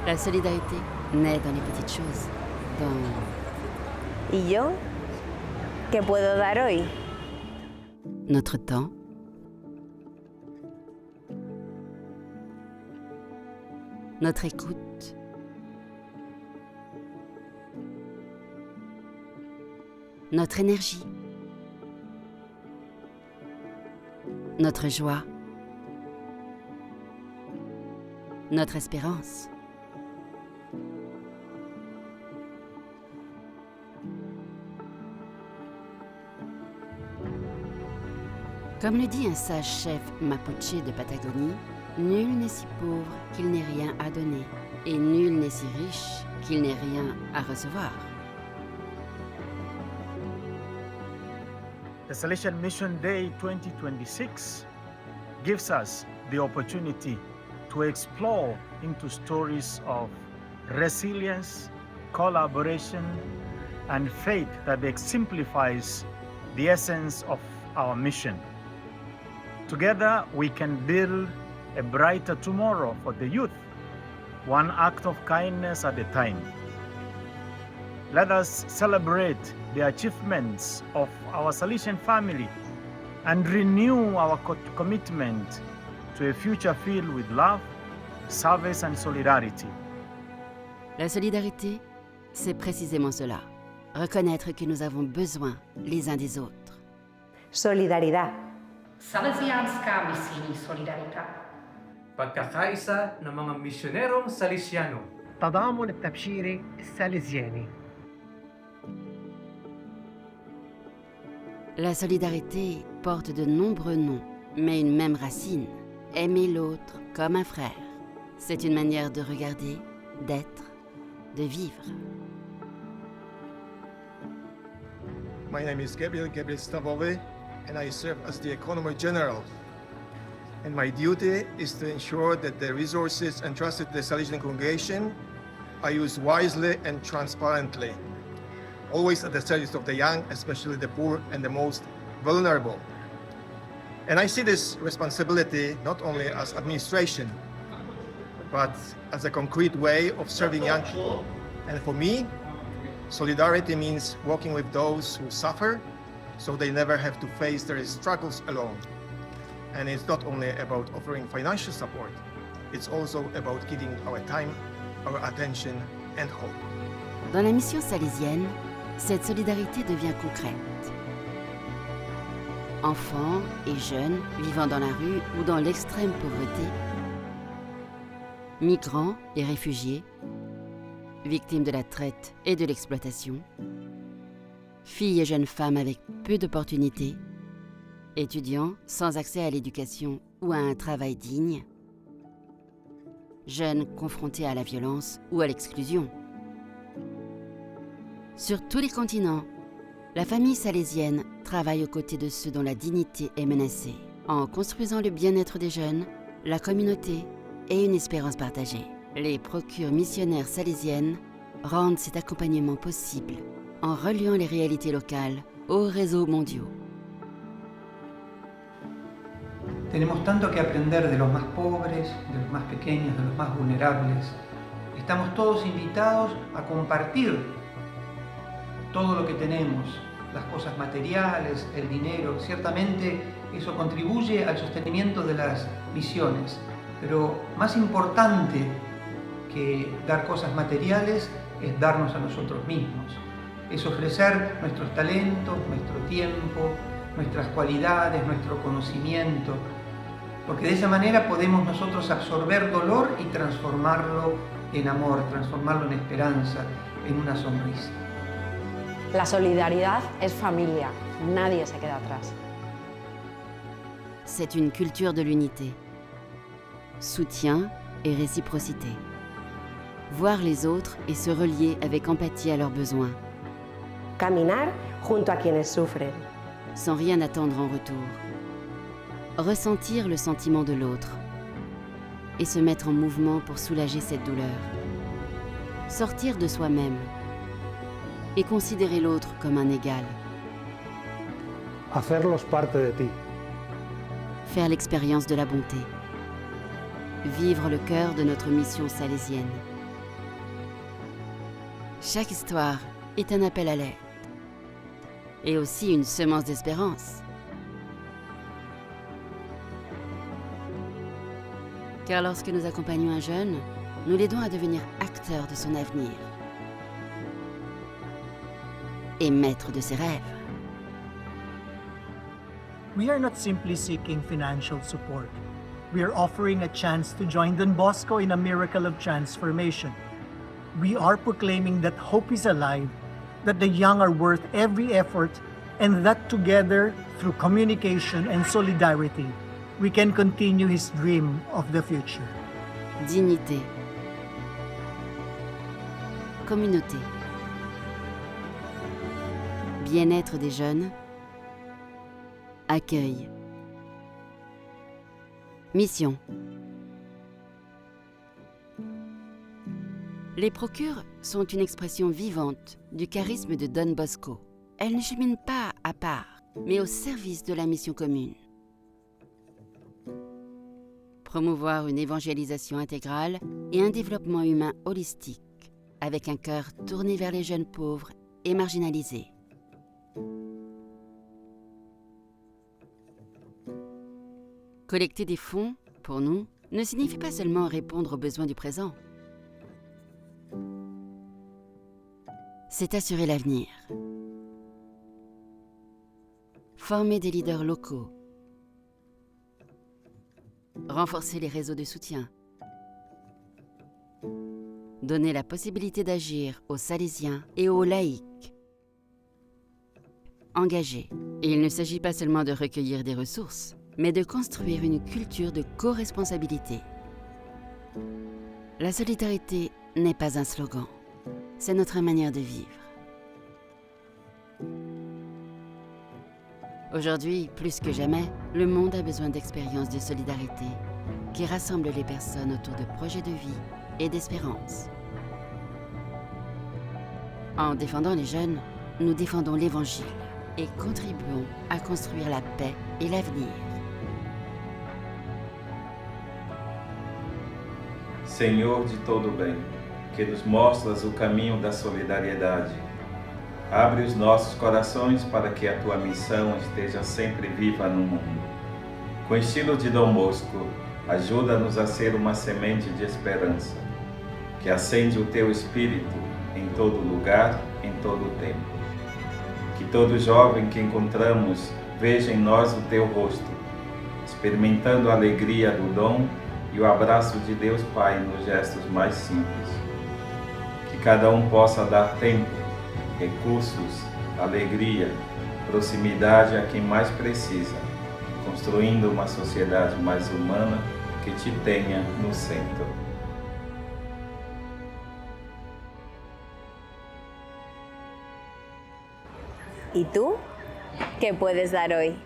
La solidarité naît dans les petites choses, dans ¿Y yo? ¿Qué puedo dar hoy? notre temps, notre écoute, notre énergie, notre joie, notre espérance. Comme le dit un sage chef mapuche de Patagonie, nul n'est si pauvre qu'il n'ait rien à donner, et nul n'est si riche qu'il n'ait rien à recevoir. The Salesian Mission Day 2026 gives us the opportunity to explore into stories of resilience, collaboration, and faith that exemplifies the essence of our mission. Together, we can build a brighter tomorrow for the youth, one act of kindness at a time. Let us celebrate the achievements of our Salesian family and renew our commitment to a future filled with love, service and solidarity. La solidarité, c'est précisément cela. Reconnaître que nous avons besoin les uns des autres. Solidaridad. Salesianská misijní solidarita. Pagkakaisa ng mga misyonerong Salesiano. تضامن التبشيري الساليزياني. La solidarité porte de nombreux noms, mais une même racine. Aimer l'autre comme un frère. C'est une manière de regarder, d'être, de vivre. My name is Gabriel Stavove, and I serve as the Economy General. And my duty is to ensure that the resources entrusted to the Salesian congregation are used wisely and transparently, always at the service of the young, especially the poor and the most vulnerable. And I see this responsibility not only as administration, but as a concrete way of serving young people. And for me, solidarity means working with those who suffer, so they never have to face their struggles alone. And it's not only about offering financial support, it's also about giving our time, our attention and hope. Dans la mission salésienne, cette solidarité devient concrète. Enfants et jeunes vivant dans la rue ou dans l'extrême pauvreté, migrants et réfugiés, victimes de la traite et de l'exploitation, filles et jeunes femmes avec peu d'opportunités, étudiants sans accès à l'éducation ou à un travail digne, jeunes confrontés à la violence ou à l'exclusion. Sur tous les continents, la famille salésienne travaille aux côtés de ceux dont la dignité est menacée, en construisant le bien-être des jeunes, la communauté et une espérance partagée. Les procures missionnaires salésiennes rendent cet accompagnement possible en reliant les réalités locales aux réseaux mondiaux. Tenemos tanto que aprender de los más pobres, de los más pequeños, de los más vulnerables. Estamos todos invitados a compartir todo lo que tenemos, las cosas materiales, el dinero. Ciertamente eso contribuye al sostenimiento de las misiones, pero más importante que dar cosas materiales es darnos a nosotros mismos. Es ofrecer nuestros talentos, nuestro tiempo, nuestras cualidades, nuestro conocimiento, porque de esa manera podemos nosotros absorber dolor y transformarlo en amor, transformarlo en esperanza, en una sonrisa. La solidaridad es familia, nadie se queda atrás. C'est une culture de l'unité, soutien et réciprocité. Voir les autres et se relier avec empathie à leurs besoins. Caminar junto a quienes sufren. Sans rien attendre en retour. Ressentir le sentiment de l'autre et se mettre en mouvement pour soulager cette douleur. Sortir de soi-même et considérer l'autre comme un égal. Hacerlos parte de ti. Faire l'expérience de la bonté. Vivre le cœur de notre mission salésienne. Chaque histoire est un appel à l'aide et aussi une semence d'espérance. Car lorsque nous accompagnons un jeune, nous l'aidons à devenir acteur de son avenir et maître de ses rêves. We are not simply seeking financial support. We are offering a chance to join Don Bosco in a miracle of transformation. We are proclaiming that hope is alive, that the young are worth every effort, and that together, through communication and solidarity, we can continue his dream of the future. Dignité, communauté, bien-être des jeunes, accueil, mission. Les procures sont une expression vivante du charisme de Don Bosco. Elles ne cheminent pas à part, mais au service de la mission commune. Promouvoir une évangélisation intégrale et un développement humain holistique, avec un cœur tourné vers les jeunes pauvres et marginalisés. Collecter des fonds, pour nous, ne signifie pas seulement répondre aux besoins du présent. C'est assurer l'avenir. Former des leaders locaux. Renforcer les réseaux de soutien. Donner la possibilité d'agir aux Salésiens et aux laïcs. Engagés. Et il ne s'agit pas seulement de recueillir des ressources, mais de construire une culture de co-responsabilité. La solidarité n'est pas un slogan, c'est notre manière de vivre. Aujourd'hui, plus que jamais, le monde a besoin d'expériences de solidarité qui rassemblent les personnes autour de projets de vie et d'espérance. En défendant les jeunes, nous défendons l'Évangile et contribuons à construire la paix et l'avenir. Senhor de todo bem, que nos mostras o caminho da solidariedade, abre os nossos corações para que a tua missão esteja sempre viva no mundo. Com estilo de Dom Bosco, ajuda-nos a ser uma semente de esperança, que acende o teu espírito em todo lugar, em todo tempo. Que todo jovem que encontramos veja em nós o teu rosto, experimentando a alegria do dom e o abraço de Deus Pai nos gestos mais simples. Que cada possa dar tempo, recursos, alegria, proximidade a quem mais precisa, construindo uma sociedade mais humana que te tenha no centro. ¿Y tú? ¿Qué puedes dar hoy?